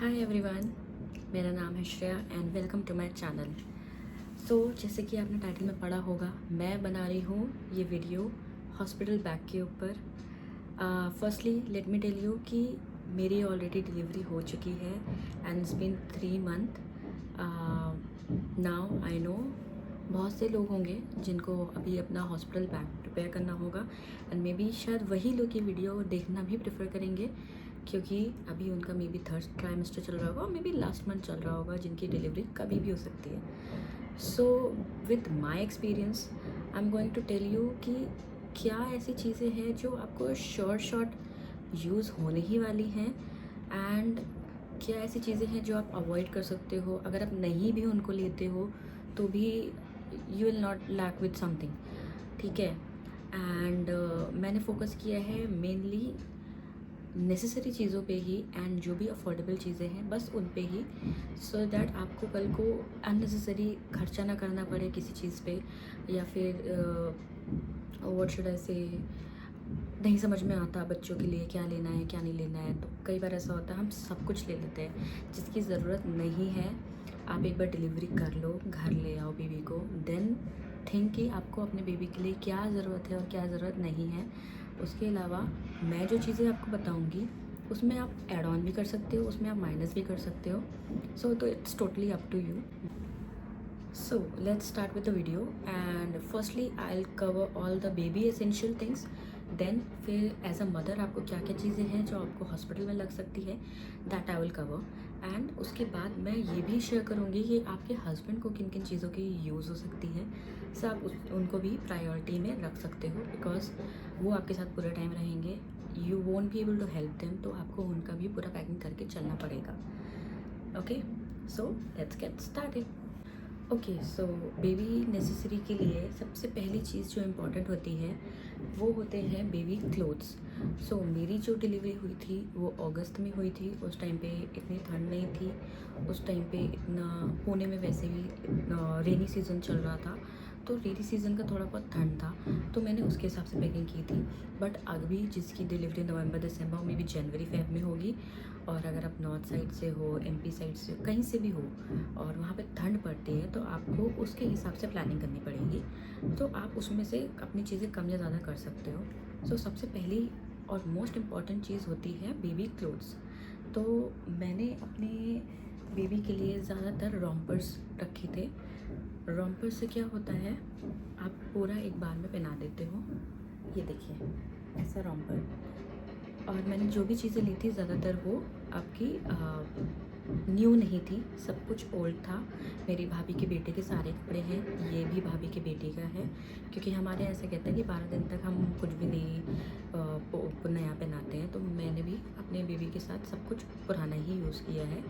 Hi everyone, मेरा नाम है Shreya and welcome to my channel. जैसे कि आपने टाइटल में पढ़ा होगा, मैं बना रही हूँ ये वीडियो हॉस्पिटल बैग के ऊपर। Firstly let me tell you कि मेरी ऑलरेडी डिलीवरी हो चुकी है and it's been 3 month now. I know बहुत से लोग होंगे जिनको अभी अपना हॉस्पिटल बैग प्रिपेयर करना होगा एंड मे बी शायद वही लोग ये वीडियो देखना भी प्रेफर करेंगे क्योंकि अभी उनका मे बी 3rd ट्राइमेस्टर चल रहा होगा और मे बी लास्ट मंथ चल रहा होगा, जिनकी डिलीवरी कभी भी हो सकती है। So with my experience I am going to tell you कि क्या ऐसी चीज़ें हैं जो आपको शॉर्ट यूज़ होने ही वाली हैं एंड क्या ऐसी चीज़ें हैं जो आप अवॉइड कर सकते हो। अगर आप नहीं भी उनको लेते हो तो भी you will not lack with something, ठीक है। एंड मैंने फोकस किया है मेनली नेसेसरी चीज़ों पे ही एंड जो भी अफोर्डेबल चीज़ें हैं बस उन पे ही, सो दैट आपको कल को अननेसेसरी खर्चा ना करना पड़े किसी चीज़ पे, या फिर व्हाट शुड आई से नहीं समझ में आता बच्चों के लिए क्या लेना है क्या नहीं लेना है। तो कई बार ऐसा होता है हम सब कुछ ले लेते हैं जिसकी ज़रूरत नहीं है। आप एक बार डिलीवरी कर लो, घर ले आओ बेबी को, देन थिंक कि आपको अपने बेबी के लिए क्या ज़रूरत है और क्या ज़रूरत नहीं है। उसके अलावा मैं जो चीज़ें आपको बताऊंगी उसमें आप ऐड ऑन भी कर सकते हो, उसमें आप माइनस भी कर सकते हो। तो it's totally up to you. So let's start with the video and firstly I'll cover all the baby essential things, then फिर एज अ मदर आपको क्या क्या चीज़ें हैं जो आपको हॉस्पिटल में लग सकती है, that I will cover. And उसके बाद मैं ये भी शेयर करूँगी कि आपके हस्बैंड को किन किन चीज़ों की यूज़ हो सकती है, सो आप उनको भी प्रायोरिटी में रख सकते हो बिकॉज वो आपके साथ पूरा टाइम रहेंगे। You won't be able to help them, तो आपको उनका भी पूरा पैकिंग करके चलना पड़ेगा। Okay, so let's get started. Okay, so baby necessary के लिए सबसे पहली चीज़ जो इम्पोर्टेंट होती है वो होते हैं बेबी क्लोथ्स। सो मेरी जो डिलीवरी हुई थी वो अगस्त में हुई थी। उस टाइम पे इतनी ठंड नहीं थी, उस टाइम पे इतना पुणे में वैसे भी रेनी सीज़न चल रहा था, तो रेनी सीज़न का थोड़ा बहुत ठंड था, तो मैंने उसके हिसाब से पैकिंग की थी। बट अभी जिसकी डिलीवरी नवंबर दिसंबर में भी जनवरी फेब में होगी, और अगर आप नॉर्थ साइड से हो, एमपी साइड से, कहीं से भी हो और वहाँ पे ठंड पड़ती है तो आपको उसके हिसाब से प्लानिंग करनी पड़ेगी। तो आप उसमें से अपनी चीज़ें कम या ज़्यादा कर सकते हो। सो सबसे पहली और मोस्ट इम्पॉर्टेंट चीज़ होती है बेबी क्लोथ्स। तो मैंने अपने बेबी के लिए ज़्यादातर रोम्पर्स रखे थे। रोम्पर्स से क्या होता है, आप पूरा एक बार में पहना देते हो। ये देखिए ऐसा रोम्पर। और मैंने जो भी चीज़ें ली थी ज़्यादातर वो आपकी न्यू नहीं थी, सब कुछ ओल्ड था। मेरी भाभी के बेटे के सारे कपड़े हैं, ये भी भाभी के बेटे का है, क्योंकि हमारे ऐसे कहते हैं कि 12 दिन तक हम कुछ भी नहीं नया पहनाते हैं। तो मैंने भी अपने बेबी के साथ सब कुछ पुराना ही यूज़ किया है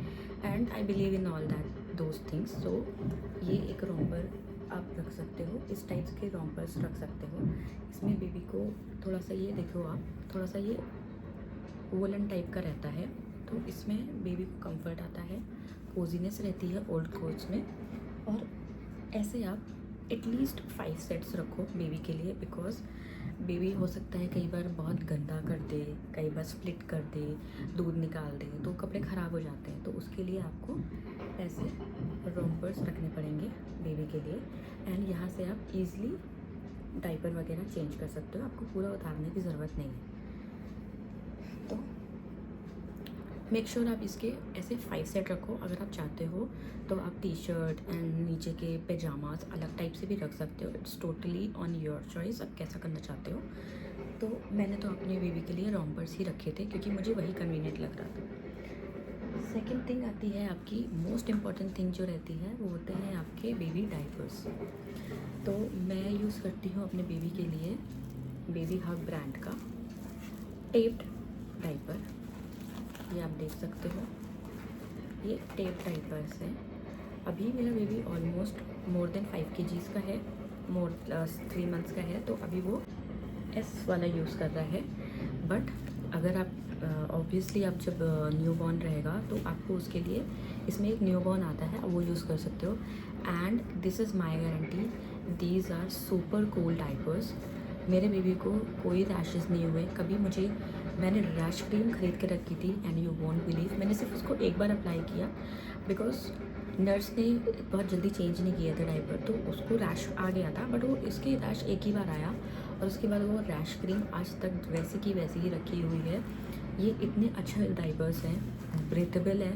and I believe in all that those things. So ये एक रोम्पर आप रख सकते हो, इस टाइप्स के रोम्पर्स रख सकते हो। इसमें बेबी को थोड़ा सा, ये देखो आप, थोड़ा सा ये वोलन टाइप का रहता है, तो इसमें बेबी को कंफर्ट आता है, कोजीनेस रहती है ओल्ड क्लोथ्स में। और ऐसे आप एटलीस्ट 5 सेट्स रखो बेबी के लिए, बिकॉज बेबी हो सकता है कई बार बहुत गंदा कर दे, कई बार स्प्लिट कर दे, दूध निकाल दे, तो कपड़े ख़राब हो जाते हैं। तो उसके लिए आपको ऐसे रोम्पर्स रखने पड़ेंगे बेबी के लिए। एंड यहाँ से आप ईज़िली डाइपर वगैरह चेंज कर सकते हो, आपको पूरा उतारने की ज़रूरत नहीं है। तो मेक श्योर आप इसके ऐसे 5 सेट रखो। अगर आप चाहते हो तो आप टी शर्ट एंड नीचे के पैजामाज अलग टाइप से भी रख सकते हो। It's totally on your choice, आप कैसा करना चाहते हो। तो मैंने तो अपने बेबी के लिए रोम्पर्स ही रखे थे क्योंकि मुझे वही कन्वीनियंट लग रहा था। सेकेंड थिंग आती है आपकी मोस्ट इम्पॉर्टेंट थिंग जो रहती है, वो होते हैं आपके बेबी डाइपर्स। तो मैं यूज़ करती हूँ अपने बेबी के लिए बेबी हग ब्रांड का टेप्ड डाइपर। ये आप देख सकते हो, ये टेप डाइपर्स हैं। अभी मेरा baby almost more than 5 kgs का है, 3 मंथ्स का है, तो अभी वो एस वाला यूज़ कर रहा है। बट अगर आप ऑब्वियसली आप जब न्यू बॉर्न रहेगा तो आपको उसके लिए इसमें एक न्यू बॉर्न आता है, वो यूज़ कर सकते हो। And this is my guarantee, these are super cool diapers. मेरे बेबी को कोई रैशेज़ नहीं हुए, कभी मुझे मैंने रैश क्रीम खरीद के रखी थी एंड यू वोंट बिलीव, मैंने सिर्फ उसको एक बार अप्लाई किया बिकॉज नर्स ने बहुत जल्दी चेंज नहीं किया था डायपर, तो उसको रैश आ गया था, बट वो इसके रैश एक ही बार आया और उसके बाद वो रैश क्रीम आज तक वैसी की वैसी ही रखी हुई है। ये इतने अच्छे डायपर्स हैं, ब्रीथेबल है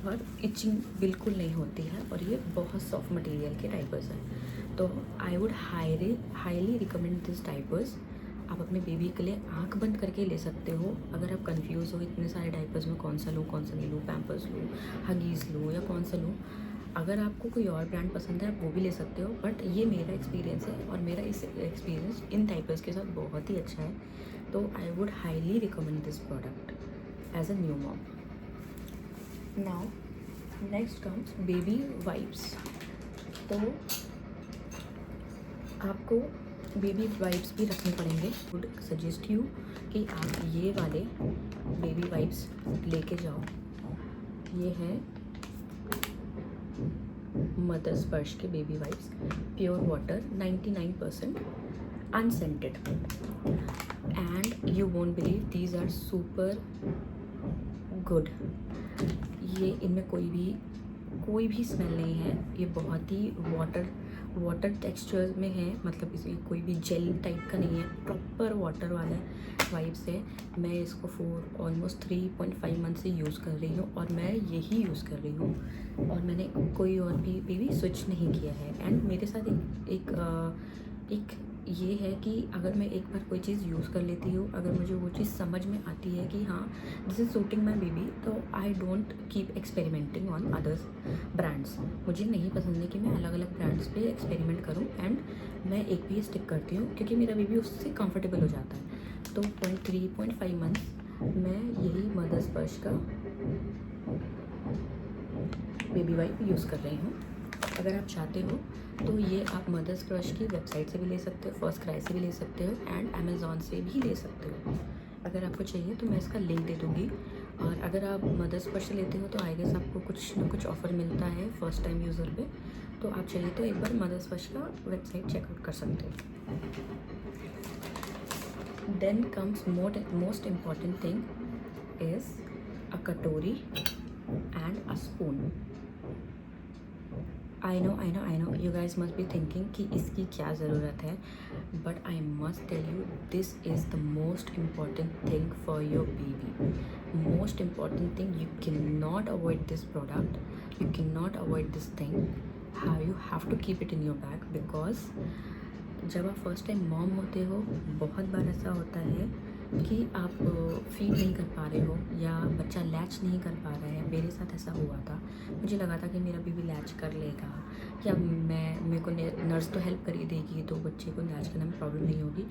और इचिंग बिल्कुल नहीं होती है और ये बहुत सॉफ्ट मटेरियल के डायपर्स हैं। तो I would highly recommend this diapers. आप अपने बेबी के लिए आंख बंद करके ले सकते हो। अगर आप कंफ्यूज हो इतने सारे डायपर्स में कौन सा लूँ कौन सा नहीं लूँ, पैम्पर्स लूँ, हगीज़ लूँ या कौन सा लूँ, अगर आपको कोई और ब्रांड पसंद है आप वो भी ले सकते हो, बट ये मेरा एक्सपीरियंस है और मेरा इस एक्सपीरियंस इन डायपर्स के साथ बहुत ही अच्छा है। तो I would highly recommend this product as a new mom. Now next comes baby wipes. तो आपको बेबी वाइप्स भी रखने पड़ेंगे। वुड सजेस्ट यू कि आप ये वाले बेबी वाइप्स लेके जाओ। ये है मदर स्पर्श के baby wipes, pure water, 99% unscented and you won't believe these are super good. ये इनमें कोई भी स्मेल नहीं है। ये बहुत ही वाटर टेक्सचर में है, मतलब इसमें कोई भी जेल टाइप का नहीं है, प्रॉपर वाटर वाला वाइब्स है। मैं इसको ऑलमोस्ट 3.5 मंथ से यूज़ कर रही हूँ और मैं यही यूज़ कर रही हूँ और मैंने कोई और भी स्विच नहीं किया है। एंड मेरे साथ एक ये है कि अगर मैं एक बार कोई चीज़ यूज़ कर लेती हूँ, अगर मुझे वो चीज़ समझ में आती है कि हाँ this is suiting my baby, तो I don't keep experimenting on others brands. मुझे नहीं पसंद है कि मैं अलग अलग ब्रांड्स पे एक्सपेरिमेंट करूँ एंड मैं एक भी स्टिक करती हूँ क्योंकि मेरा बेबी उससे कंफर्टेबल हो जाता है। तो 3.5 मंथ्स मैं यही मदर स्पर्श का बेबी वाइप यूज़ कर रही हूँ। अगर आप चाहते हो तो ये आप मदर स्पर्श की वेबसाइट से भी ले सकते हो, फर्स्ट क्राई से भी ले सकते हो एंड अमेज़ॉन से भी ले सकते हो। अगर आपको चाहिए तो मैं इसका लिंक दे दूँगी। और अगर आप मदर स्पर्श से लेते हो तो आई गेस आपको कुछ ना कुछ ऑफ़र मिलता है फर्स्ट टाइम यूज़र पे, तो आप चाहिए तो एक बार मदर स्पर्श का वेबसाइट चेकआउट कर सकते हो। Then comes most important thing is a katori and a spoon. I know you guys must be thinking कि इसकी क्या ज़रूरत है, but I must tell you this is the most important thing for your baby. Most important thing, you can not avoid this product, you can not avoid this thing, how you have to keep it in your bag. Because जब आप first time mom होते हो बहुत बार ऐसा होता है कि आप फीड नहीं कर पा रहे हो या बच्चा लैच नहीं कर पा रहा है। मेरे साथ ऐसा हुआ था, मुझे लगा था कि मेरा बेबी लैच कर लेगा या मेरे को नर्स तो हेल्प कर ही देगी तो बच्चे को लैच करने में प्रॉब्लम नहीं होगी।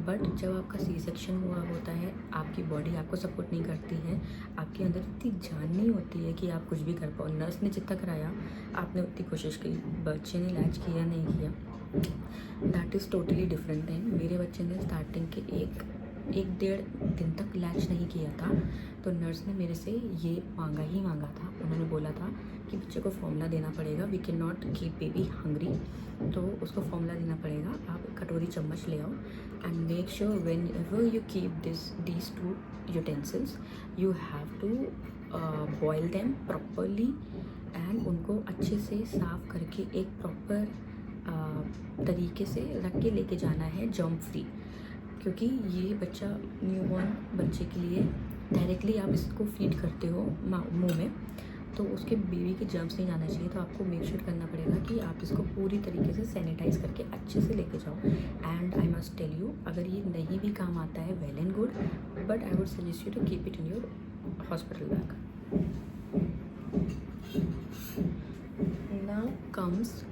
बट जब आपका सी सेक्शन हुआ होता है, आपकी बॉडी आपको सपोर्ट नहीं करती है, आपके अंदर इतनी जान नहीं होती है कि आप कुछ भी कर पाओ। नर्स ने जितना कराया आपने उतनी कोशिश की, बच्चे ने लैच किया नहीं किया, that is totally different thing. मेरे बच्चे ने स्टार्टिंग के एक 1.5 दिन तक लैच नहीं किया था, तो नर्स ने मेरे से ये मांगा था। उन्होंने बोला था कि बच्चे को फॉर्मूला देना पड़ेगा, we can not keep baby hungry, तो उसको फॉर्मूला देना पड़ेगा। आप कटोरी चम्मच ले आओ and make sure whenever you keep these 2 utensils you have to boil them properly and उनको अच्छे से साफ़ करके एक प्रॉपर तरीके से रख के लेके जाना है, जर्म फ्री। क्योंकि ये बच्चा न्यूबॉर्न बच्चे के लिए डायरेक्टली आप इसको फीड करते हो मुंह में, तो उसके बेबी के जर्म्स नहीं जाना चाहिए। तो आपको मेक श्योर करना पड़ेगा कि आप इसको पूरी तरीके से सैनिटाइज़ करके अच्छे से लेके जाओ। And I must tell you, अगर ये नहीं भी काम आता है well and good, but I would suggest you to keep it in your hospital bag. Now comes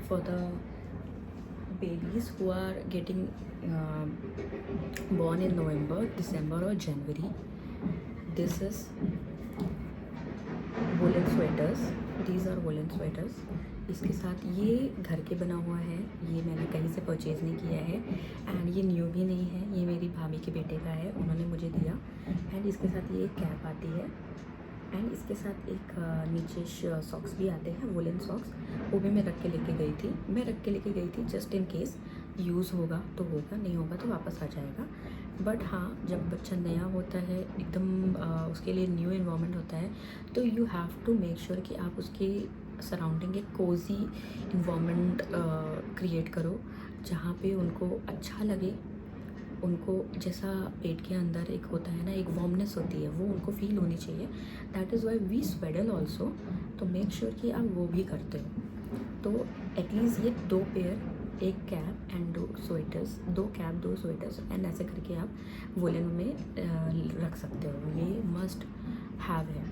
for the babies who are getting born in November, December or January, this is woolen sweaters. These are woolen sweaters. इसके साथ ये घर के बना हुआ है, ये मैंने कहीं से परचेज़ नहीं किया है एंड ये न्यू भी नहीं है, ये मेरी भाभी के बेटे का है, उन्होंने मुझे दिया। एंड इसके साथ ये एक कैप आती है एंड इसके साथ एक नीचे सॉक्स भी आते हैं, वुलन सॉक्स, वो भी मैं रख के लेके गई थी जस्ट इन केस यूज़ होगा तो होगा, नहीं होगा तो वापस आ जाएगा। बट हाँ, जब बच्चा नया होता है एकदम उसके लिए न्यू इन्वायरमेंट होता है, तो you have to make sure कि आप उसके सराउंडिंग एक कोज़ी इन्वायरमेंट क्रिएट करो, जहाँ पे उनको अच्छा लगे। उनको जैसा पेट के अंदर एक होता है ना, एक वार्मनेस होती है, वो उनको फ़ील होनी चाहिए। That is why we swaddle also. तो मेक श्योर कि आप वो भी करते हो। तो एटलीस्ट ये 2 pair, 1 cap and 2 sweaters, 2 cap 2 sweaters and ऐसे करके आप वोलन में रख सकते हो। ये मस्ट हैव है।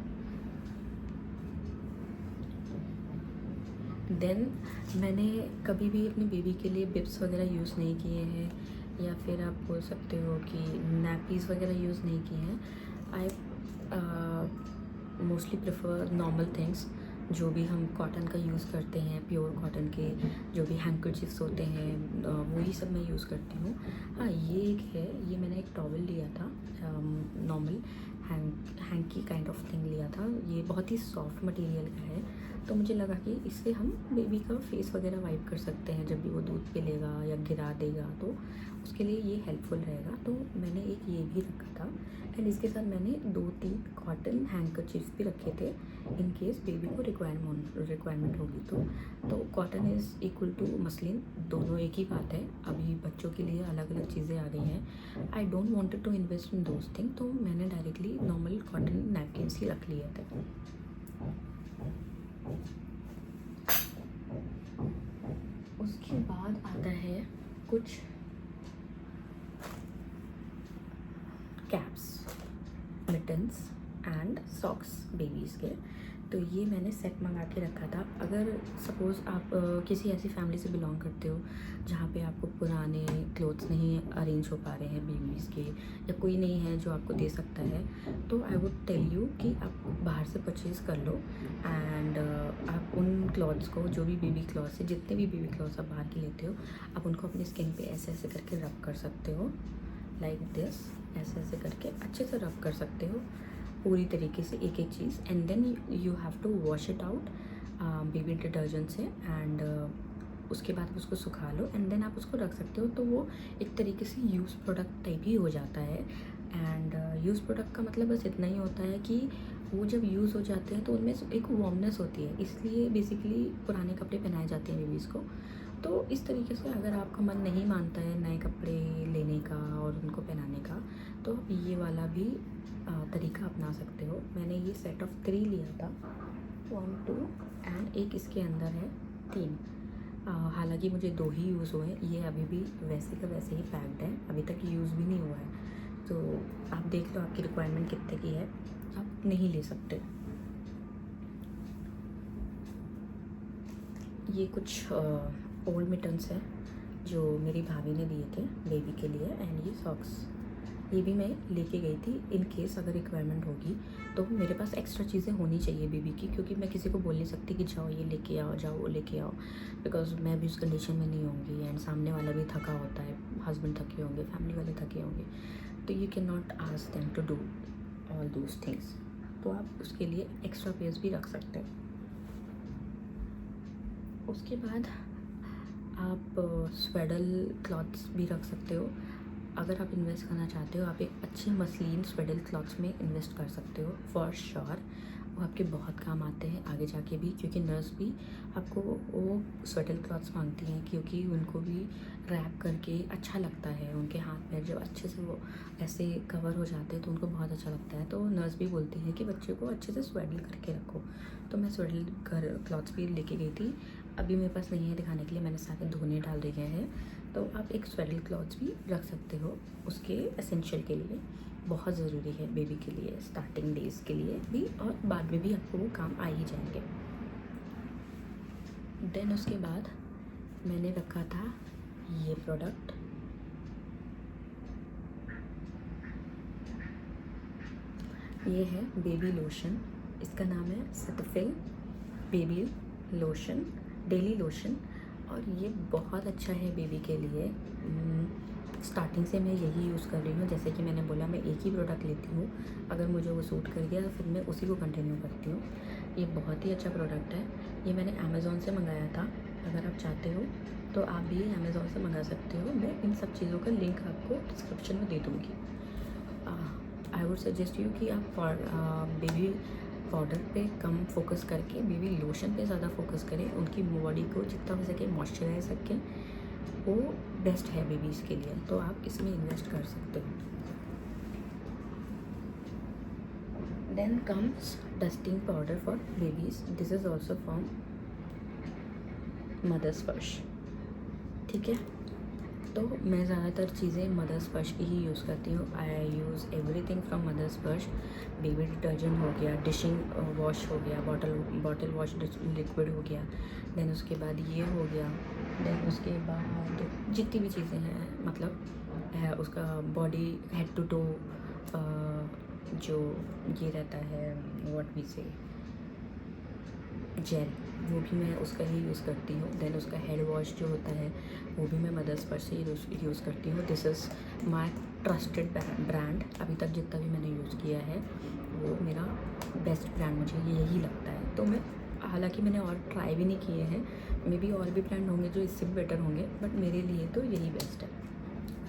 देन मैंने कभी भी अपने बेबी के लिए बिब्स वगैरह यूज़ नहीं किए हैं, या फिर आप बोल सकते हो कि नैपीज़ वगैरह यूज़ नहीं किए हैं। I mostly prefer normal things, जो भी हम कॉटन का यूज़ करते हैं, प्योर कॉटन के जो भी हैंकरचिप्स होते हैं, वही सब मैं यूज़ करती हूँ। हाँ, ये एक है, ये मैंने एक टॉवल लिया था, normal hanky kind of thing लिया था। ये बहुत ही सॉफ्ट मटेरियल का है, तो मुझे लगा कि इससे हम बेबी का फेस वगैरह वाइप कर सकते हैं जब भी वो दूध पे लेगा या गिरा देगा, तो उसके लिए ये हेल्पफुल रहेगा। तो मैंने एक ये भी रखा था एंड इसके साथ मैंने 2-3 कॉटन हैंकरचीफ्स भी रखे थे इन केस बेबी को रिक्वायरमेंट होगी। तो cotton is equal to muslin, दोनों एक ही बात है। अभी बच्चों के लिए अलग अलग चीज़ें आ गई हैं। I don't wanted to invest in those thing, तो मैंने डायरेक्टली नॉर्मल कॉटन नैपकिन्स ही रख लिए थे। उसके बाद आता है कुछ caps, mittens and socks babies के। तो ये मैंने सेट मंगा के रखा था। अगर सपोज़ आप किसी ऐसी फैमिली से बिलोंग करते हो जहाँ पे आपको पुराने क्लोथ्स नहीं अरेंज हो पा रहे हैं बेबीज़ के, या कोई नहीं है जो आपको दे सकता है, तो आई वुड टेल यू कि आप बाहर से परचेज़ कर लो एंड आप उन क्लॉथ्स को, जो भी बेबी क्लॉथ्स है, जितने भी बेबी क्लॉथ्स आप बाहर के लेते हो, आप उनको अपनी स्किन पे ऐसे ऐसे करके रब कर सकते हो, लाइक दिस। ऐसे ऐसे करके अच्छे से रब कर सकते हो पूरी तरीके से एक एक चीज़, and then you have to wash it out baby detergent से, एंड उसके बाद उसको सुखा लो एंड देन आप उसको रख सकते हो। तो वो एक तरीके से यूज़ प्रोडक्ट टाइप ही हो जाता है। एंड यूज़ प्रोडक्ट का मतलब बस इतना ही होता है कि वो जब यूज़ हो जाते हैं तो उनमें एक वार्मनेस होती है, इसलिए बेसिकली पुराने कपड़े पहनाए जाते हैं बेबीज़ को। तो इस तरीके से अगर आपका मन नहीं मानता है नए कपड़े लेने का और उनको पहनाने का, तो आप ये वाला भी तरीका अपना सकते हो। मैंने ये सेट ऑफ 3 लिया था, 1 2 एंड एक इसके अंदर है 3। हालांकि मुझे 2 ही यूज़ हुए हैं, ये अभी भी वैसे का वैसे ही पैक्ड है, अभी तक यूज़ भी नहीं हुआ है। तो आप देख लो आपकी रिक्वायरमेंट कितने की है, आप नहीं ले सकते। ये कुछ ओल्ड मिटन्स हैं जो मेरी भाभी ने दिए थे बेबी के लिए, एंड ये सॉक्स, ये भी मैं लेके गई थी इन केस अगर रिक्वायरमेंट होगी। तो मेरे पास एक्स्ट्रा चीज़ें होनी चाहिए बेबी की, क्योंकि मैं किसी को बोल नहीं सकती कि जाओ ये लेके आओ, जाओ वो लेके आओ, बिकॉज मैं भी उस कंडीशन में नहीं होंगी एंड सामने वाला भी थका होता है, हस्बैंड थके होंगे, फैमिली वाले थके होंगे, तो you can not ask them to do all those things. तो आप उसके लिए एक्स्ट्रा पेयर्स भी रख सकते हैं। उसके बाद आप स्वेडल क्लॉथ्स भी रख सकते हो। अगर आप इन्वेस्ट करना चाहते हो, आप एक अच्छी मसलिन स्वेडल क्लॉथ्स में इन्वेस्ट कर सकते हो फॉर श्योर। वो आपके बहुत काम आते हैं आगे जाके भी, क्योंकि नर्स भी आपको वो स्वेडल क्लॉथ्स मांगती हैं, क्योंकि उनको भी रैप करके अच्छा लगता है। उनके हाथ पैर जब अच्छे से वो ऐसे कवर हो जाते हैं तो उनको बहुत अच्छा लगता है। तो नर्स भी बोलती है कि बच्चे को अच्छे से स्वेडल करके रखो। तो मैं स्वेडल क्लॉथ्स भी लेके गई थी, अभी मेरे पास नहीं है दिखाने के लिए, मैंने सारे धोने डाल दिए हैं। तो आप एक स्वेडल क्लॉथ्स भी रख सकते हो उसके एसेंशियल के लिए, बहुत ज़रूरी है बेबी के लिए, स्टार्टिंग डेज़ के लिए भी, और बाद में भी आपको वो काम आ ही जाएंगे। देन उसके बाद मैंने रखा था ये प्रोडक्ट, ये है बेबी लोशन। इसका नाम है Cetaphil baby lotion, daily lotion, और ये बहुत अच्छा है बेबी के लिए। स्टार्टिंग से मैं यही यूज़ कर रही हूँ। जैसे कि मैंने बोला, मैं एक ही प्रोडक्ट लेती हूँ, अगर मुझे वो सूट कर गया फिर मैं उसी को कंटिन्यू करती हूँ। ये बहुत ही अच्छा प्रोडक्ट है। ये मैंने अमेज़ॉन से मंगाया था अगर आप चाहते हो तो आप भी अमेज़ोन से मंगा सकते हो। मैं इन सब चीज़ों का लिंक आपको डिस्क्रिप्शन में दे दूँगी। आई वुड सजेस्ट यू कि आप बेबी पाउडर पे कम फोकस करके बेबी लोशन पे ज़्यादा फोकस करें। उनकी बॉडी को जितना हो सके मॉइस्चराइज रखें, वो बेस्ट है बेबीज़ के लिए, तो आप इसमें इन्वेस्ट कर सकते हो। Then comes dusting powder for babies. This is also from mother's Sparsh. ठीक है, तो मैं ज़्यादातर चीज़ें मदर्स स्पर्श की ही यूज़ करती हूँ। आई यूज़ एवरीथिंग फ्रॉम मदर्स स्पर्श। बेबी डिटर्जेंट हो गया, डिशिंग वॉश हो गया, बॉटल वॉश लिक्विड हो गया, देन उसके बाद ये हो गया, देन उसके बाद जितनी भी चीज़ें हैं, मतलब है उसका बॉडी हेड टू टो जो ये रहता है व्हाट वी से जेल, वो भी मैं उसका ही यूज़ करती हूँ। देन उसका हेड वॉश जो होता है वो भी मैं मदर्स स्पर्श से यूज़ करती हूँ। This is my trusted brand. अभी तक जितना भी मैंने यूज़ किया है वो मेरा बेस्ट ब्रांड मुझे यही लगता है। तो मैं, हालांकि मैंने और ट्राई भी नहीं किए हैं, मे बी और भी ब्रांड होंगे जो इससे भी बेटर होंगे, बट मेरे लिए तो यही बेस्ट है।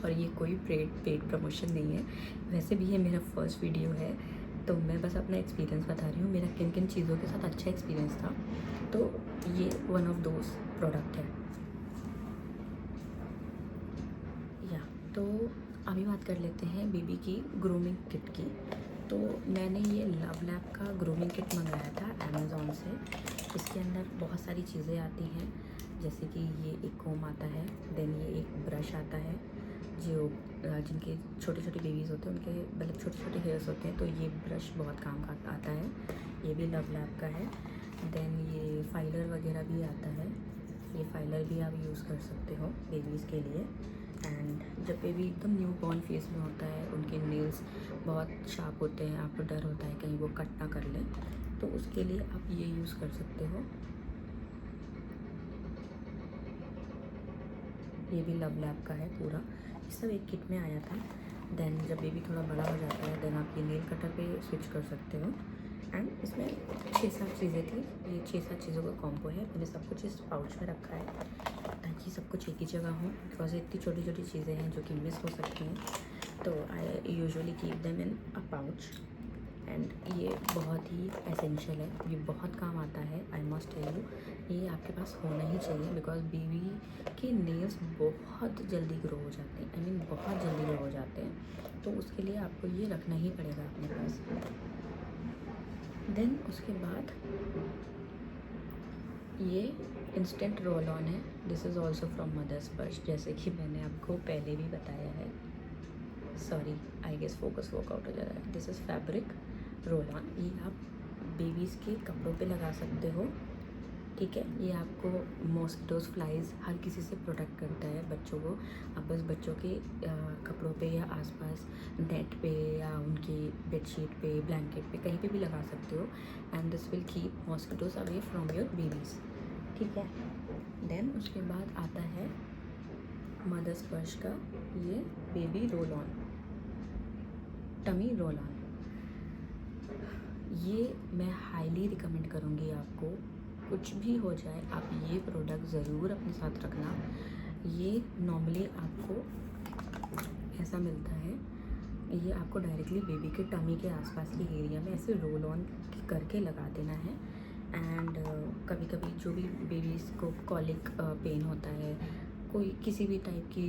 और ये कोई पेड प्रमोशन नहीं है, वैसे भी ये मेरा फर्स्ट वीडियो है, तो मैं बस अपना एक्सपीरियंस बता रही हूँ, मेरा किन किन चीज़ों के साथ अच्छा एक्सपीरियंस था। तो ये वन ऑफ दोज प्रोडक्ट है। या तो अभी बात कर लेते हैं बेबी की ग्रूमिंग किट की। तो मैंने ये लव लैब का ग्रूमिंग किट मंगाया था अमेज़ॉन से। इसके अंदर बहुत सारी चीज़ें आती हैं, जैसे कि ये एक कोम आता है, देन ये एक ब्रश आता है, जो जिनके छोटे छोटे बेबीज़ होते हैं उनके मतलब छोटे छोटे हेयर्स होते हैं, तो ये ब्रश बहुत काम का आता है, ये भी लव लैब का है। देन ये फाइलर वगैरह भी आता है, ये फाइलर भी आप यूज़ कर सकते हो बेबीज़ के लिए। एंड जब बेबी एकदम न्यू बॉर्न फेस में होता है, उनके नेल्स बहुत शार्प होते हैं, आपको डर होता है कहीं वो कट ना कर लें, तो उसके लिए आप ये यूज़ कर सकते हो। ये भी लव लैब का है पूरा, ये सब एक किट में आया था। देन जब बेबी थोड़ा बड़ा हो जाता है, देन आप ये नेल कटर पे स्विच कर सकते हो। एंड इसमें 6-7 चीज़ें थी, ये 6-7 चीज़ों का कॉम्बो है। मैंने सब कुछ इस पाउच में रखा है ताकि सब कुछ एक ही जगह हो, बिकॉज इतनी छोटी छोटी चीज़ें हैं जो कि मिस हो सकती हैं, तो I usually keep them in a pouch. And ये बहुत ही एसेंशियल है, ये बहुत काम आता है। आई मस्ट टेल यू, ये आपके पास होना ही चाहिए, बिकॉज बेबी के नेल्स बहुत जल्दी ग्रो हो जाते हैं, आई मीन बहुत जल्दी ग्रो हो जाते हैं, तो उसके लिए आपको ये रखना ही पड़ेगा अपने पास। देन उसके बाद ये इंस्टेंट रोल ऑन है, this is also from mother's Sparsh, जैसे कि मैंने आपको पहले भी बताया है। Sorry, I guess focus workout हो जा रहा है। This is fabric roll on, ये आप बेबीज़ के कपड़ों पे लगा सकते हो। ठीक है, ये आपको मॉस्किटोज़, फ्लाइज, हर किसी से प्रोटेक्ट करता है बच्चों को। आप बस बच्चों के कपड़ों पे या आसपास नेट पे या उनकी बेडशीट पे, ब्लैंकेट पे, कहीं पे भी लगा सकते हो। And this will keep mosquitoes away from your babies. ठीक है, देन उसके बाद आता है मदर्स स्पर्श का ये baby roll on, tummy roll on. ये मैं हाईली रिकमेंड करूँगी आपको, कुछ भी हो जाए आप ये प्रोडक्ट ज़रूर अपने साथ रखना। ये नॉर्मली आपको ऐसा मिलता है, ये आपको डायरेक्टली बेबी के टमी के आसपास के एरिया में ऐसे रोल ऑन करके लगा देना है। एंड कभी कभी जो भी बेबीज़ को कॉलिक पेन होता है, कोई किसी भी टाइप की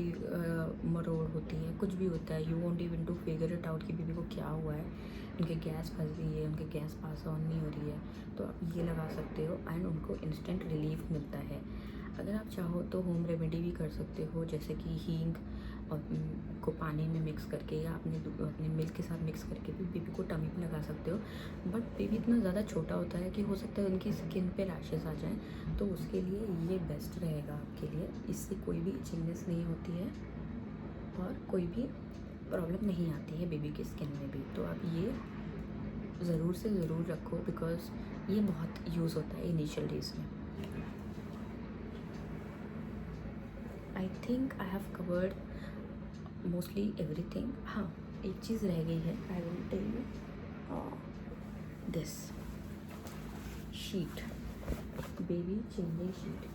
मरोड़ होती है, कुछ भी होता है, you won't even to figure it out कि बेबी को क्या हुआ है, उनके गैस फंस गई है, उनके गैस पास ऑन नहीं हो रही है, तो आप ये लगा सकते हो एंड उनको इंस्टेंट रिलीफ मिलता है। अगर आप चाहो तो होम रेमेडी भी कर सकते हो, जैसे कि हींग और को पानी में मिक्स करके या अपने मिल्क के साथ मिक्स करके भी बेबी को टमी पे लगा सकते हो। बट बेबी इतना ज़्यादा छोटा होता है कि हो सकता है उनकी स्किन पे रैशेस आ जाएं, तो उसके लिए ये बेस्ट रहेगा आपके लिए। इससे कोई भी इचिंगनेस नहीं होती है और कोई भी प्रॉब्लम नहीं आती है बेबी की स्किन में भी। तो आप ये ज़रूर से ज़रूर रखो, बिकॉज ये बहुत यूज़ होता है इनिशियल डेज में। I think I have covered mostly everything. हाँ, एक चीज़ रह गई है, I will tell you, this sheet, baby changing sheet.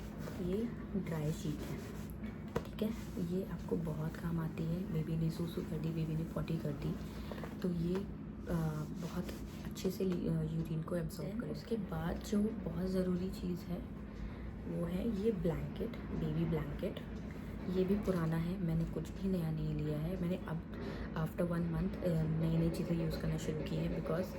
ये ड्राई शीट है, ठीक है। ये आपको बहुत काम आती है। बेबी ने सूसू कर दी, बेबी ने पॉटी कर दी, तो ये बहुत अच्छे से यूरिन को एब्जॉर्ब करे। उसके बाद जो बहुत ज़रूरी चीज़ है वो है ये ब्लैंकेट, बेबी ब्लैंकेट। ये भी पुराना है, मैंने कुछ भी नया नहीं लिया है। मैंने अब आफ्टर 1 मंथ नई नई चीज़ें यूज़ करना शुरू की हैं, बिकॉज़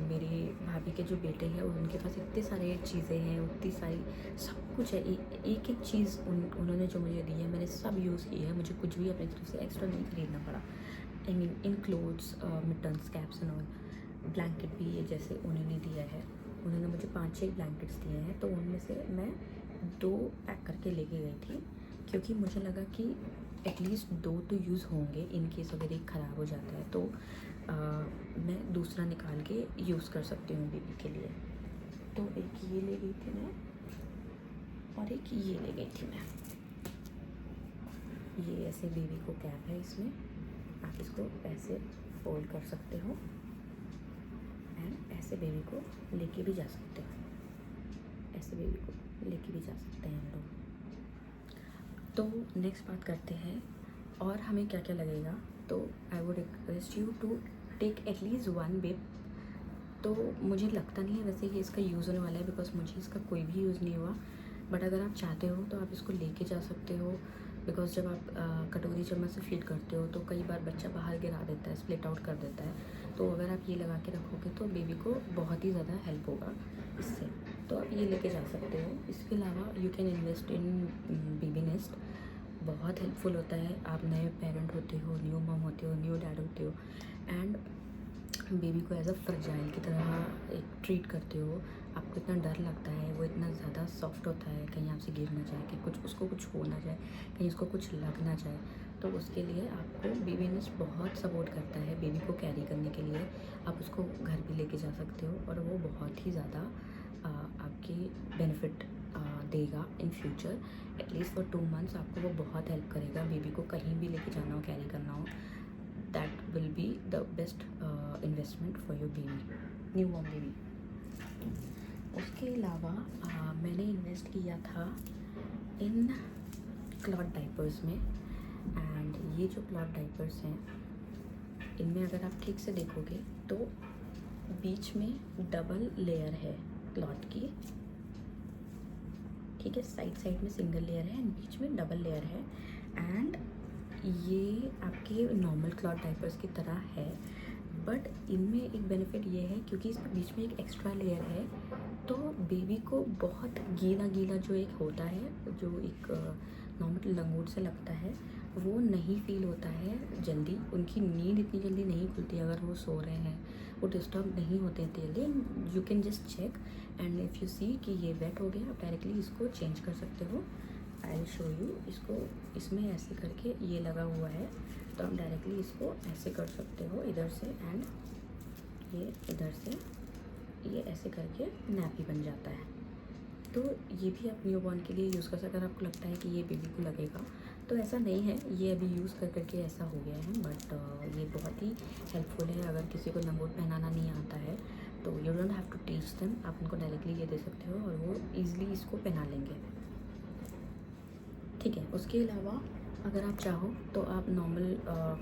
मेरे भाभी के जो बेटे हैं उनके पास इतने सारे चीज़ें हैं, उतनी सारी सब कुछ है। एक एक चीज़ उन्होंने जो मुझे दी है मैंने सब यूज़ की है। मुझे कुछ भी अपनी तरफ से एक्स्ट्रा नहीं खरीदना पड़ा। I mean in clothes, mittens, caps and all. Blanket भी ये जैसे उन्होंने दिया है, उन्होंने मुझे 5-6 ब्लैंकेट्स दिए हैं, तो उनमें से मैं 2 पैक करके लेके गई थी, क्योंकि मुझे लगा कि एटलीस्ट 2 तो यूज़ होंगे इन केस अगर एक ख़राब हो जाता है तो मैं दूसरा निकाल के यूज़ कर सकती हूँ बेबी के लिए। तो एक ये ले गई थी मैं और एक ये ले गई थी मैं। ये ऐसे बेबी को कैप है, इसमें आप इसको ऐसे फोल्ड कर सकते हो एंड ऐसे बेबी को लेके भी जा सकते हो, ऐसे बेबी को लेके भी जा सकते हैं हम लोग। तो नेक्स्ट बात करते हैं और हमें क्या क्या लगेगा। तो I would request you to take at least 1 bib. तो मुझे लगता नहीं है वैसे कि इसका यूज़ होने वाला है, बिकॉज मुझे इसका कोई भी यूज़ नहीं हुआ। बट अगर आप चाहते हो तो आप इसको लेके जा सकते हो, बिकॉज जब आप कटोरी चम्मच से फीड करते हो तो कई बार बच्चा बाहर गिरा देता है, स्प्लिट आउट कर देता है। तो अगर आप ये लगा के रखोगे तो बेबी को बहुत ही ज़्यादा हेल्प होगा इससे, तो आप ये लेके जा सकते हो। इसके अलावा you can invest in baby nest, बहुत हेल्पफुल होता है। आप नए पेरेंट होते हो, न्यू मम होते हो, न्यू डैड होते हो एंड बेबी को एज अ फ्रजाइल की तरह एक ट्रीट करते हो। आपको इतना डर लगता है, वो इतना ज़्यादा सॉफ्ट होता है, कहीं आपसे गिर ना जाए, कि कुछ उसको कुछ हो ना जाए, कहीं उसको कुछ लग ना जाए। तो उसके लिए आपको बेबी नेस्ट बहुत सपोर्ट करता है। बेबी को कैरी करने के लिए आप उसको घर भी लेके जा सकते हो और वो बहुत ही ज़्यादा आपके बेनिफिट देगा in future. At least for 2 months आपको वो बहुत हेल्प करेगा। बेबी को कहीं भी लेके जाना हो, कैरी करना हो, that will be the best investment for your baby, new born baby। उसके अलावा मैंने इन्वेस्ट किया था इन क्लॉथ डाइपर्स में, एंड ये जो क्लॉथ डाइपर्स हैं इनमें अगर आप ठीक से देखोगे तो बीच में डबल लेयर है क्लॉथ की, ठीक है। साइड में सिंगल लेयर है एंड बीच में डबल लेयर है। एंड ये आपके नॉर्मल क्लॉथ डाइपर्स की तरह है, बट इनमें एक बेनिफिट ये है क्योंकि इसके बीच में एक एक्स्ट्रा लेयर है, तो बेबी को बहुत गीला गीला जो एक होता है, जो एक नॉर्मल लंगोट से लगता है, वो नहीं फील होता है जल्दी। उनकी नींद इतनी जल्दी नहीं खुलती अगर वो सो रहे हैं, वो डिस्टर्ब नहीं होते हैं जल्दी। You can just check and if you see कि ये वेट हो गया, आप डायरेक्टली इसको चेंज कर सकते हो। I will show you. इसको इसमें ऐसे करके ये लगा हुआ है, तो हम डायरेक्टली इसको ऐसे कर सकते हो इधर से, एंड ये इधर से ये ऐसे करके नैपी बन जाता है। तो ये भी आप न्यूबॉर्न के लिए यूज़ कर सकते हैं। अगर आपको लगता है कि ये बेबी को लगेगा तो ऐसा नहीं है, ये अभी यूज़ कर करके ऐसा हो गया है, बट ये बहुत ही हेल्पफुल है। अगर किसी को लंगोट पहनाना नहीं आता है तो you don't have to teach them, आप उनको डायरेक्टली ये दे सकते हो और वो ईज़िली इसको पहना लेंगे, ठीक है। उसके अलावा अगर आप चाहो तो आप नॉर्मल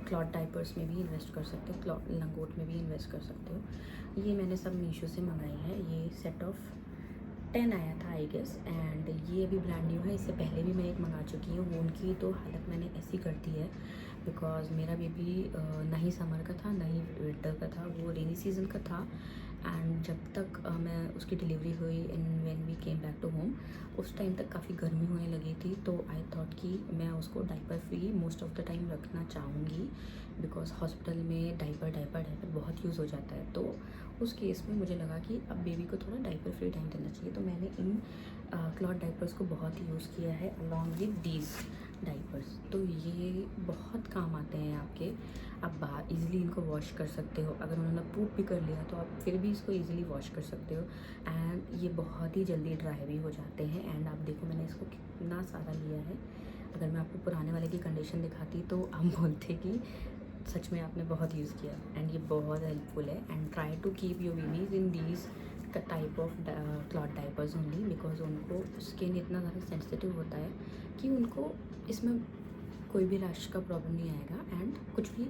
क्लॉथ डाइपर्स में भी इन्वेस्ट कर सकते हो, क्लॉथ लंगोट में भी इन्वेस्ट कर सकते हो। ये मैंने सब मीशो से मंगाई है। ये सेट ऑफ 10 आया था आई गेस, एंड ये अभी ब्रांड न्यू है। इससे पहले भी मैं एक मंगा चुकी हूँ। वो उनकी तो हालत मैंने ऐसी कर दी है, बिकॉज़ मेरा बेबी ना ही समर का था ना ही विंटर का था, वो रेनी सीज़न का था। एंड जब तक मैं उसकी डिलीवरी हुई and when we came back to home, उस टाइम तक काफ़ी गर्मी होने लगी थी। तो आई थॉट कि मैं उसको diaper free most of the time रखना चाहूँगी, बिकॉज़ हॉस्पिटल में डाइपर बहुत यूज़ हो जाता है। तो उस केस में मुझे लगा कि अब बेबी को थोड़ा डाइपर फ्री टाइम देना चाहिए, तो मैंने इन क्लॉथ डाइपर्स को बहुत ही यूज़ किया है अलॉन्ग विद दीज डाइपर्स। तो ये बहुत काम आते हैं आपके। आप बाहर इजीली इनको वॉश कर सकते हो। अगर उन्होंने पूप भी कर लिया तो आप फिर भी इसको इजीली वॉश कर सकते हो, एंड ये बहुत ही जल्दी ड्राई भी हो जाते हैं। एंड आप देखो मैंने इसको कितना सारा लिया है। अगर मैं आपको पुराने वाले की कंडीशन दिखाती तो आप बोलते कि सच में आपने बहुत यूज़ किया, एंड ये बहुत हेल्पफुल है। And try to keep your babies in these type of cloth diapers only, because उनको स्किन इतना ज़्यादा सेंसिटिव होता है कि उनको इसमें कोई भी रैश का प्रॉब्लम नहीं आएगा एंड कुछ भी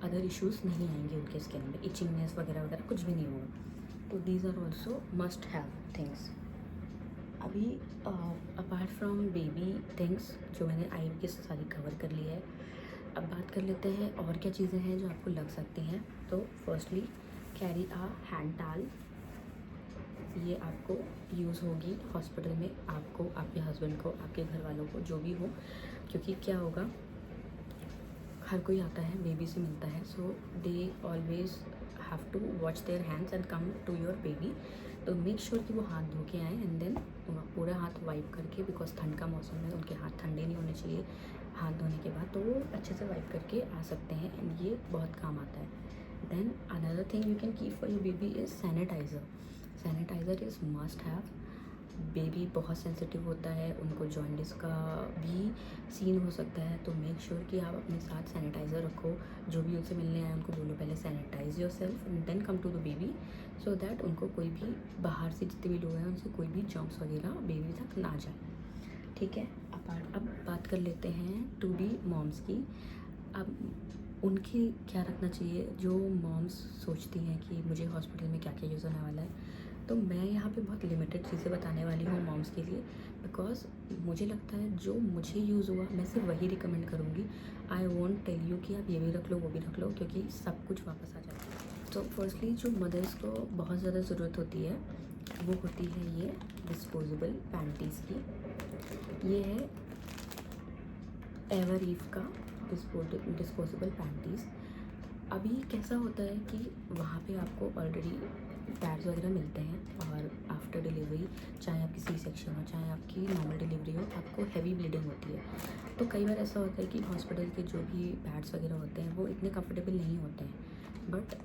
अदर इश्यूज़ नहीं आएंगे उनके स्किन में, इचिंगनेस वगैरह वगैरह कुछ भी नहीं होगा। तो these are also must have things. अभी अपार्ट फ्रॉम बेबी थिंग्स जो मैंने आई की सारी कवर कर ली है, अब बात कर लेते हैं और क्या चीज़ें हैं जो आपको लग सकती हैं। तो फर्स्टली कैरी आ हैंड टाल, ये आपको यूज़ होगी हॉस्पिटल में, आपको, आपके हस्बैंड को, आपके घर वालों को, जो भी हो, क्योंकि क्या होगा, हर कोई आता है, बेबी से मिलता है, so they always have to watch their hands and come to your baby. तो मेक श्योर कि वो हाथ धो के आएँ एंड देन पूरा हाथ वाइप करके, बिकॉज ठंड का मौसम है, उनके हाथ ठंडे नहीं होने चाहिए हाथ धोने के बाद, तो वो अच्छे से वाइप करके आ सकते हैं एंड ये बहुत काम आता है। Then another thing you can keep for your baby is sanitizer. Sanitizer is must have. Baby बहुत सेंसिटिव होता है, उनको जॉन्डिस का भी सीन हो सकता है, तो मेक श्योर कि आप अपने साथ सैनिटाइज़र रखो। जो भी उनसे मिलने आए उनको बोलो पहले sanitize yourself and then come to the baby, so that उनको कोई भी बाहर से जितने भी लोग हैं उनसे कोई भी जर्म्स वगैरह बेबी तक ना जाए, ठीक है। अब बात कर लेते हैं टू बी मॉम्स की। अब उनकी क्या रखना चाहिए, जो मॉम्स सोचती हैं कि मुझे हॉस्पिटल में क्या क्या यूज़ होने वाला है, तो मैं यहाँ पे बहुत लिमिटेड चीज़ें बताने वाली हूँ मॉम्स के लिए, बिकॉज मुझे लगता है जो मुझे यूज़ हुआ मैं सिर्फ वही रिकमेंड करूँगी। आई वोंट टेल यू कि आप ये भी रख लो वो भी रख लो, क्योंकि सब कुछ वापस आ जाता है। तो फर्स्टली जो मदर्स को बहुत ज़्यादा ज़रूरत होती है वो होती है ये डिस्पोजेबल पैंटीज़ की। ये है एवर ईव का डिस्पोजेबल पैंटीज़। अभी कैसा होता है कि वहाँ पे आपको ऑलरेडी पैड्स वगैरह मिलते हैं, और आफ्टर डिलीवरी, चाहे आपकी सी सेक्शन हो चाहे आपकी नॉर्मल डिलीवरी हो, आपको हैवी ब्लीडिंग होती है। तो कई बार ऐसा होता है कि हॉस्पिटल के जो भी पैड्स वगैरह होते हैं वो इतने कंफर्टेबल नहीं होते हैं, बट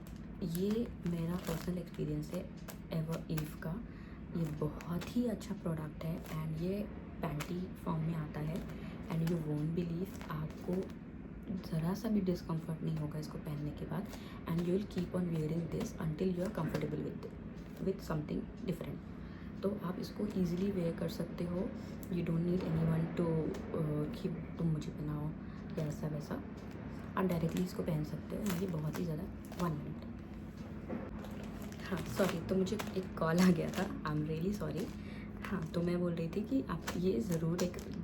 ये मेरा पर्सनल एक्सपीरियंस है एवर ईव का। ये बहुत ही अच्छा प्रोडक्ट है एंड ये पैंटी फॉर्म में आता है एंड यू वोंट बिलीव, आपको ज़रा सा भी डिस्कम्फर्ट नहीं होगा इसको पहनने के बाद, and you will keep on wearing this until you are comfortable with something different. तो आप इसको ईजिली वेयर कर सकते हो, you don't need anyone to कि तुम मुझे पहनाओ या ऐसा वैसा, आप डायरेक्टली इसको पहन सकते हो। ये बहुत ही ज़्यादा 1 मिनट, हाँ सॉरी, तो मुझे एक कॉल आ गया था, आई एम रियली सॉरी। हाँ, तो मैं बोल रही थी कि आप ये ज़रूर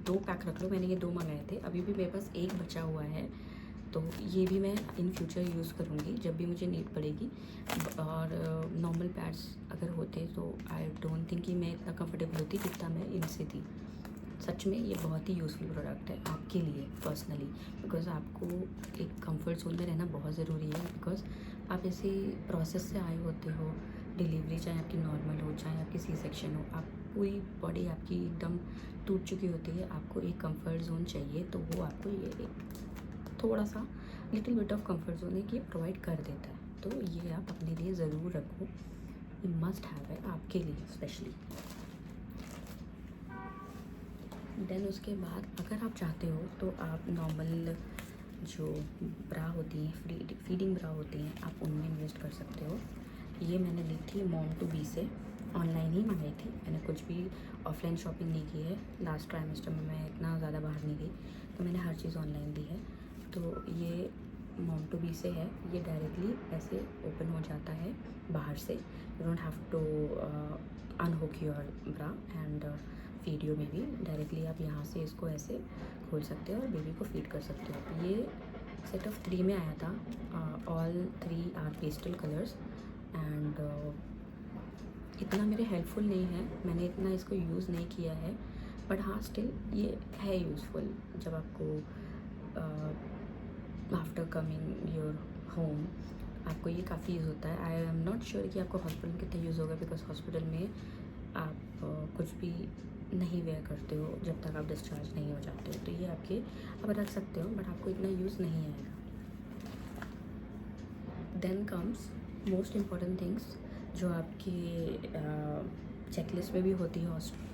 2 पैक रख लो, मैंने ये 2 मंगाए थे, अभी भी मेरे पास 1 बचा हुआ है, तो ये भी मैं इन फ्यूचर यूज़ करूँगी जब भी मुझे नीड पड़ेगी। और नॉर्मल पैड्स अगर होते तो आई डोंट थिंक कि मैं इतना कंफर्टेबल होती जितना मैं इनसे थी। सच में ये बहुत ही यूज़फुल प्रोडक्ट है आपके लिए पर्सनली, बिकॉज़ आपको एक कंफर्ट जोन में रहना बहुत ज़रूरी है, बिकॉज़ आप ऐसे प्रोसेस से आए होते हो, डिलीवरी चाहे आपकी नॉर्मल हो चाहे आपकी सी सेक्शन हो, आप पूरी बॉडी आपकी एकदम टूट चुकी होती है, आपको एक कंफर्ट जोन चाहिए, तो वो आपको ये एक थोड़ा सा little bit of comfort zone है कि प्रोवाइड कर देता है। तो ये आप अपने लिए ज़रूर रखो, ये मस्ट हैव है आपके लिए स्पेशली। देन उसके बाद अगर आप चाहते हो तो आप नॉर्मल जो ब्रा होती हैं, फीडिंग ब्रा होती हैं, आप उनमें इन्वेस्ट कर सकते हो। ये मैंने ली थी मॉम टू बी से, ऑनलाइन ही मंगाई थी, मैंने कुछ भी ऑफलाइन शॉपिंग नहीं की है। लास्ट ट्राइमेस्टर में मैं इतना ज़्यादा बाहर नहीं गई, तो मैंने हर चीज़ ऑनलाइन ली है। तो ये मॉम टू बी से है, ये डायरेक्टली ऐसे ओपन हो जाता है बाहर से, you don't have to unhook your bra and feed your baby, directly आप यहाँ से इसको ऐसे खोल सकते हो और बेबी को फीड कर सकते हो। ये सेट ऑफ 3 में आया था, all 3 are pastel colours and इतना मेरे हेल्पफुल नहीं है, मैंने इतना इसको यूज़ नहीं किया है, बट हाँ स्टिल ये है यूज़फुल जब आपको आफ्टर कमिंग योर होम आपको ये काफ़ी यूज़ होता है। आई एम नॉट श्योर कि आपको हॉस्पिटल में कितना यूज़ होगा, बिकॉज हॉस्पिटल में आप कुछ भी नहीं वेयर करते हो जब तक आप डिस्चार्ज नहीं हो जाते हो, तो ये आपके आप रख सकते हो, बट आपको इतना यूज़ नहीं आएगा। Then comes most important things जो आपकी चेकलिस्ट में भी होती है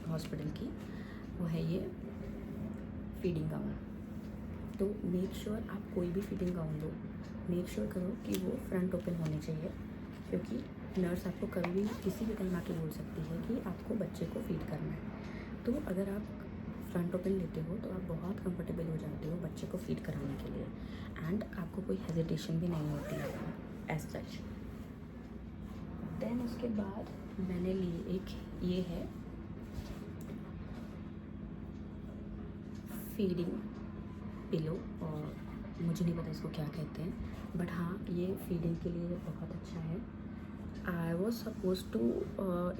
हॉस्पिटल की, वो है ये फीडिंग गाउन। तो मेक श्योर आप कोई भी फीडिंग गाउन लो, मेक श्योर करो कि वो फ्रंट ओपन होने चाहिए, क्योंकि नर्स आपको कभी भी किसी भी टाइम आके बोल सकती है कि आपको बच्चे को फीड करना है। तो अगर आप फ्रंट ओपन लेते हो तो आप बहुत कंफर्टेबल हो जाते हो बच्चे को फीड कराने के लिए, एंड आपको कोई हेजिटेशन भी नहीं होती है एज सच। देन उसके बाद मैंने ली एक ये है फीडिंग पिलो, और मुझे नहीं पता इसको क्या कहते हैं, बट हाँ ये फीडिंग के लिए बहुत अच्छा है। I was suppose to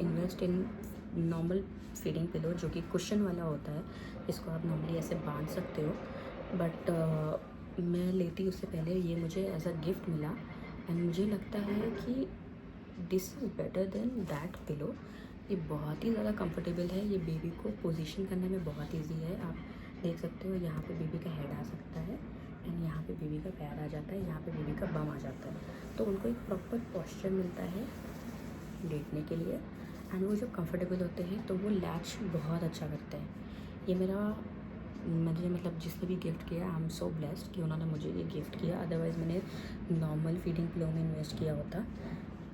invest in normal feeding pillow जो कि कुशन वाला होता है, इसको आप नॉर्मली ऐसे बांध सकते हो, बट मैं लेती उससे पहले ये मुझे एज अ गिफ्ट मिला, एंड मुझे लगता है कि this is better than that pillow. ये बहुत ही ज़्यादा कंफर्टेबल है, ये बेबी को पोजीशन करने में बहुत ईजी है। आप देख सकते हो यहाँ पे बेबी का हेड आ सकता है, एंड यहाँ पे बेबी का पैर आ जाता है, यहाँ पे बेबी का बम आ जाता है, तो उनको एक प्रॉपर पोस्चर मिलता है लेटने के लिए, एंड वो जो कंफर्टेबल होते हैं तो वो लैच बहुत अच्छा करते हैं। ये मुझे मतलब जिसने भी गिफ्ट किया, आई एम सो ब्लेस्ड कि उन्होंने मुझे ये गिफ्ट किया, अदरवाइज़ मैंने नॉर्मल फीडिंग पिलो में इन्वेस्ट किया होता।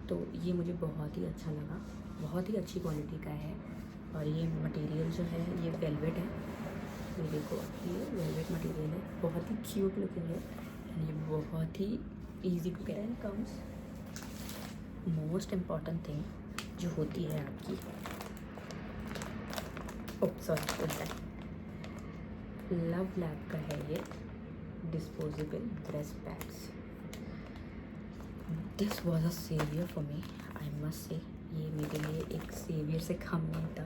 तो ये मुझे बहुत ही अच्छा लगा, बहुत ही अच्छी क्वालिटी का है, और ये मटेरियल जो है ये वेलवेट है, ये देखो ये वेलवेट मटेरियल है, बहुत ही क्यूट लुकिंग है, एंड ये बहुत ही easy to carry. And comes most important thing जो होती है आपकी, सॉरी उल्टा है, लव लैब का है ये disposable breast pads. This was a saviour for me, I must say. ये मेरे लिए एक सेवियर से कम नहीं था,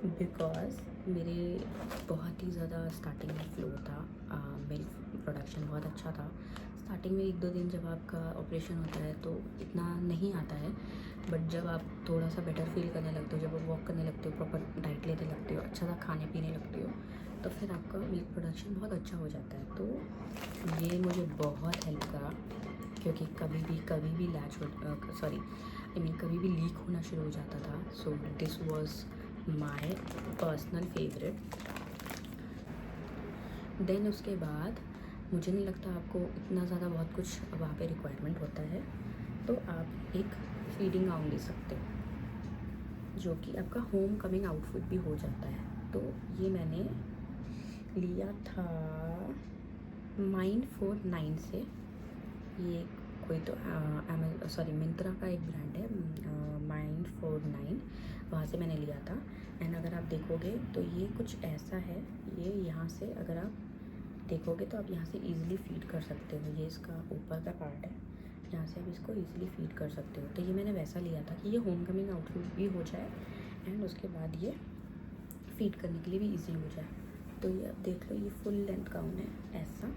बिकॉज मेरे बहुत ही ज़्यादा स्टार्टिंग में फ्लो था, मिल्क प्रोडक्शन बहुत अच्छा था। स्टार्टिंग में 1-2 दिन जब आपका ऑपरेशन होता है तो इतना नहीं आता है, बट जब आप थोड़ा सा बेटर फील करने लगते हो, जब आप वॉक करने लगते हो, प्रॉपर डाइट लेने लगते हो, अच्छा सा खाने पीने लगते हो, तो फिर आपका मिल्क प्रोडक्शन बहुत अच्छा हो जाता है। तो ये मुझे बहुत हेल्प करा, क्योंकि कभी भी लैच हो कभी भी लीक होना शुरू हो जाता था। So this was my personal favourite. देन उसके बाद मुझे नहीं लगता आपको इतना ज़्यादा बहुत कुछ वहाँ पे रिक्वायरमेंट होता है, तो आप एक फीडिंग गाउन ले सकते हो जो कि आपका होम कमिंग आउटफिट भी हो जाता है। तो ये मैंने लिया था Mind49 से, ये कोई तो मिंत्रा का एक ब्रांड है, Mind49, वहाँ से मैंने लिया था। एंड अगर आप देखोगे तो ये कुछ ऐसा है, ये यहाँ से अगर आप देखोगे तो आप यहाँ से इजीली फीड कर सकते हो, ये इसका ऊपर का पार्ट है, यहाँ से आप इसको इजीली फीड कर सकते हो। तो ये मैंने वैसा लिया था कि ये होम कमिंग आउटफिट भी हो जाए, एंड उसके बाद ये फीड करने के लिए भी ईजी हो जाए। तो ये आप देख लो, ये फुल लेंथ गाउन है ऐसा,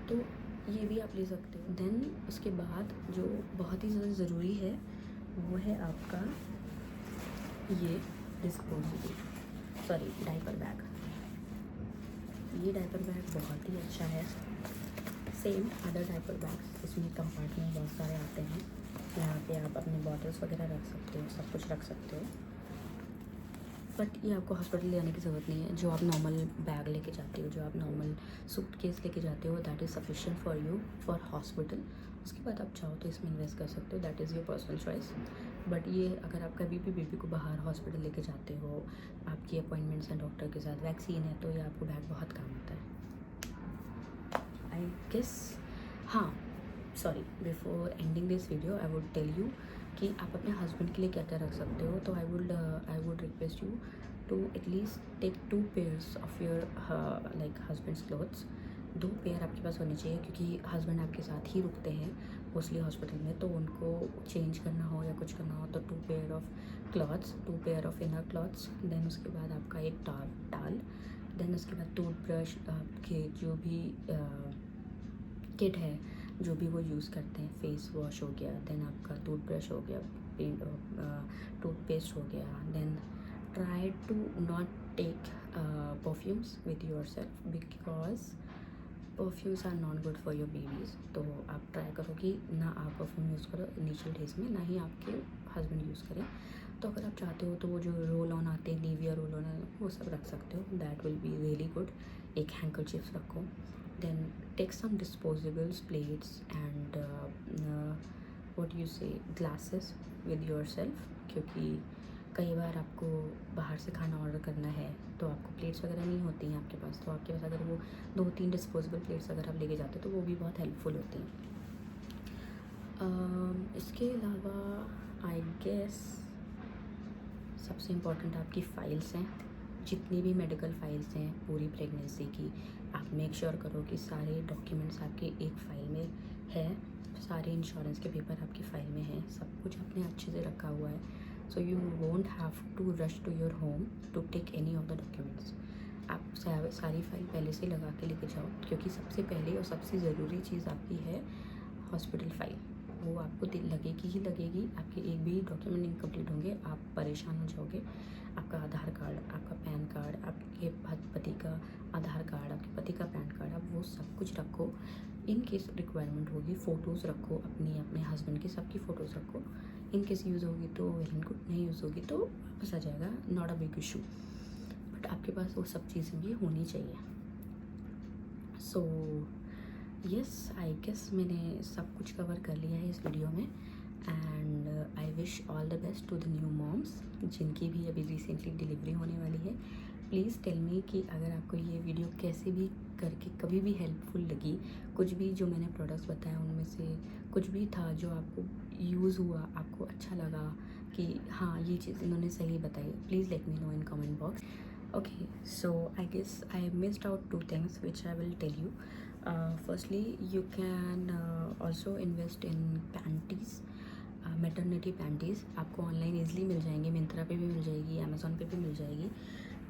तो ये भी आप ले सकते हो। देन उसके बाद जो बहुत ही ज़्यादा ज़रूरी है वो है आपका ये डायपर बैग। ये डायपर बैग बहुत ही अच्छा है, सेम अदर डायपर बैग, इसमें कंपार्टमेंट बहुत सारे आते हैं, यहाँ पे आप अपने बॉटल्स वगैरह रख सकते हो, सब कुछ रख सकते हो। बट ये आपको हॉस्पिटल ले आने की ज़रूरत नहीं है। जो आप नॉर्मल बैग लेके जाते हो, जो आप नॉर्मल सूटकेस लेके जाते हो, that is sufficient for you for hospital. उसके बाद आप चाहो तो इसमें इन्वेस्ट कर सकते हो, that is your personal choice. But ये अगर आप कभी भी बेबी को बाहर हॉस्पिटल लेके जाते हो, आपकी अपॉइंटमेंट्स हैं डॉक्टर के साथ, वैक्सीन है, तो ये आपको बैग बहुत काम आता है आई गेस। हाँ sorry, before ending this video I would tell you कि आप अपने हस्बैंड के लिए क्या क्या रख सकते हो। तो I would request you to at least take 2 pairs of your like husband's clothes. 2 pair आपके पास होने चाहिए, क्योंकि हस्बैंड आपके साथ ही रुकते हैं मोस्टली हॉस्पिटल में, तो उनको चेंज करना हो या कुछ करना हो तो 2 pair of clothes, 2 pair of inner clothes. Then उसके बाद आपका एक टाल, देन उसके बाद टूथब्रश, आपके जो भी किट है जो भी वो यूज़ करते हैं, फेस वॉश हो गया, देन आपका टूथब्रश हो गया, टूथपेस्ट हो गया। Then try to not take perfumes with yourself, because perfumes are not good for your babies. तो आप ट्राई करो कि ना आप परफ्यूम यूज़ करो इनिशियल डेज में, ना ही आपके हस्बैंड यूज़ करें। तो अगर आप चाहते हो तो वो जो रोल ऑन आते हैं, निविया रोल ऑन, वो सब रख सकते हो, that will be really good. एक हैंकरचीफ रखो। Then take some disposables, plates and what you say glasses with yourself, क्योंकि कई बार आपको बाहर से खाना ऑर्डर करना है तो आपको प्लेट्स वगैरह नहीं होती हैं आपके पास, तो आपके पास अगर वो 2-3 डिस्पोजेबल प्लेट्स अगर आप लेके जाते हो तो वो भी बहुत हेल्पफुल होती हैं। इसके अलावा आई गेस सबसे इम्पॉर्टेंट आपकी फ़ाइल्स हैं, जितनी भी मेडिकल फ़ाइल्स हैं पूरी प्रेगनेंसी की, आप मेक श्योर करो कि सारे डॉक्यूमेंट्स आपके एक फ़ाइल में है, सारे इंश्योरेंस के पेपर आपकी फ़ाइल में हैं, सब कुछ आपने अच्छे से रखा हुआ है। So you won't have to rush to your home to take any of the documents. आप सारी फ़ाइल पहले से लगा के लेके जाओ, क्योंकि सबसे पहले और सबसे ज़रूरी चीज़ आपकी है हॉस्पिटल फ़ाइल। वो आपको लगेगी ही लगेगी, आपके एक भी डॉक्यूमेंट इनकम्प्लीट होंगे आप परेशान हो जाओगे। आपका आधार कार्ड, आपका पैन कार्ड, आपके पति का आधार कार्ड, आपके पति का पैन कार्ड, आप वो सब कुछ रखो। इन केस रिक्वायरमेंट होगी फ़ोटोज़ रखो, अपने हस्बैंड की सबकी फ़ोटोज़ रखो। इन केस यूज़ होगी तो वेल एंड गुड, नहीं यूज़ होगी तो वापस आ जाएगा, not a big issue, but आपके पास वो सब चीज़ें भी होनी चाहिए। सो यस, आई गेस मैंने सब कुछ कवर कर लिया है इस वीडियो में, and I wish all the best to the new moms जिनकी भी अभी रिसेंटली डिलीवरी होने वाली है। प्लीज़ टेल मी कि अगर आपको ये वीडियो कैसे भी करके कभी भी हेल्पफुल लगी, कुछ भी जो मैंने प्रोडक्ट्स बताए उनमें से कुछ भी था जो आपको यूज़ हुआ, आपको अच्छा लगा कि हाँ ये चीज़ इन्होंने सही बताई, please let me know in comment box. Okay, so I guess I missed out 2 things which I will tell you. Firstly, you can also invest in panties, maternity panties. आपको ऑनलाइन ईजिली मिल जाएंगी, मिंत्रा पे भी मिल जाएगी, Amazon पे भी मिल जाएगी।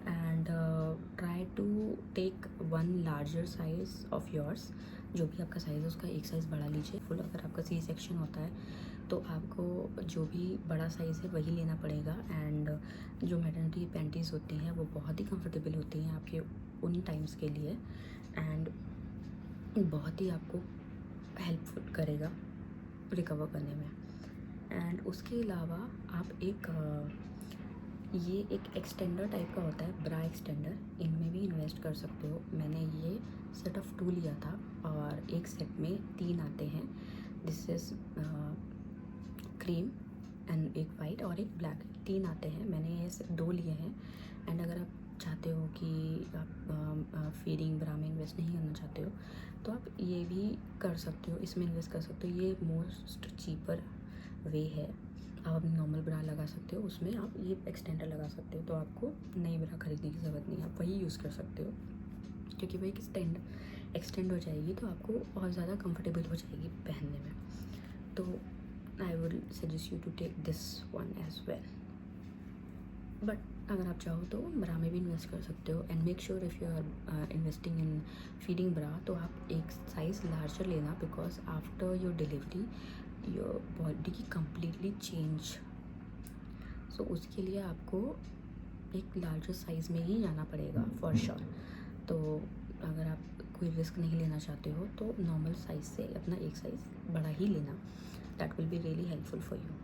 And try to take 1 larger size of yours, जो भी आपका साइज़ है उसका एक साइज़ बड़ा लीजिए। फुल अगर आपका सी सेक्शन होता है तो आपको जो भी बड़ा साइज़ है वही लेना पड़ेगा। एंड जो मैटरनिटी पैंटीज़ होती हैं वो बहुत ही कंफर्टेबल होती हैं आपके उन टाइम्स के लिए, एंड बहुत ही आपको हेल्पफुल करेगा रिकवर करने में। एंड उसके अलावा आप ये एक एक्सटेंडर टाइप का होता है, ब्रा एक्सटेंडर, इनमें भी इन्वेस्ट कर सकते हो। मैंने ये सेट ऑफ 2 लिया था और एक सेट में 3 आते हैं। दिस इज़ क्रीम एंड एक वाइट और एक ब्लैक, 3 आते हैं। मैंने ये 2 लिए हैं। एंड अगर आप चाहते हो कि आप फीडिंग ब्रा में इन्वेस्ट नहीं करना चाहते हो तो आप ये भी कर सकते हो, इसमें इन्वेस्ट कर सकते हो। ये मोस्ट चीपर वे है। आप अपनी नॉर्मल ब्रा लगा सकते हो, उसमें आप ये एक्सटेंडर लगा सकते हो, तो आपको नई ब्रा खरीदने की ज़रूरत नहीं है, आप वही यूज़ कर सकते हो, क्योंकि वही एक्सटेंड हो जाएगी तो आपको और ज़्यादा कंफर्टेबल हो जाएगी पहनने में। तो I would suggest you to take this one as well. But अगर आप चाहो तो ब्रा में भी इन्वेस्ट कर सकते हो। And make sure if you are investing in feeding bra तो आप एक साइज़ लार्जर लेना, because after your delivery your body की कम्प्लीटली चेंज, सो उसके लिए आपको एक लार्जर साइज़ में ही जाना पड़ेगा फॉर श्योर। तो अगर आप कोई रिस्क नहीं लेना चाहते हो तो नॉर्मल साइज़ से अपना एक साइज़ बड़ा ही लेना, that will be really helpful for you.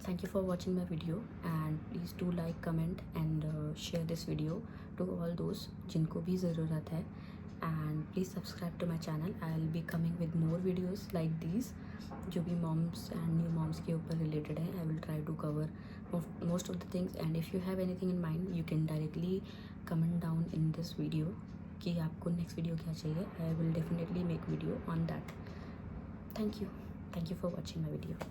Thank you for watching my video, and please do like, comment and share this video to all those जिनको भी ज़रूरत है, and please subscribe to my channel. I will be coming with more videos like these जो भी moms and new moms के ऊपर related है। I will try to cover most of the things, and if you have anything in mind you can directly comment down in this video कि आपको next video क्या चाहिए। I will definitely make video on that. Thank you for watching my video.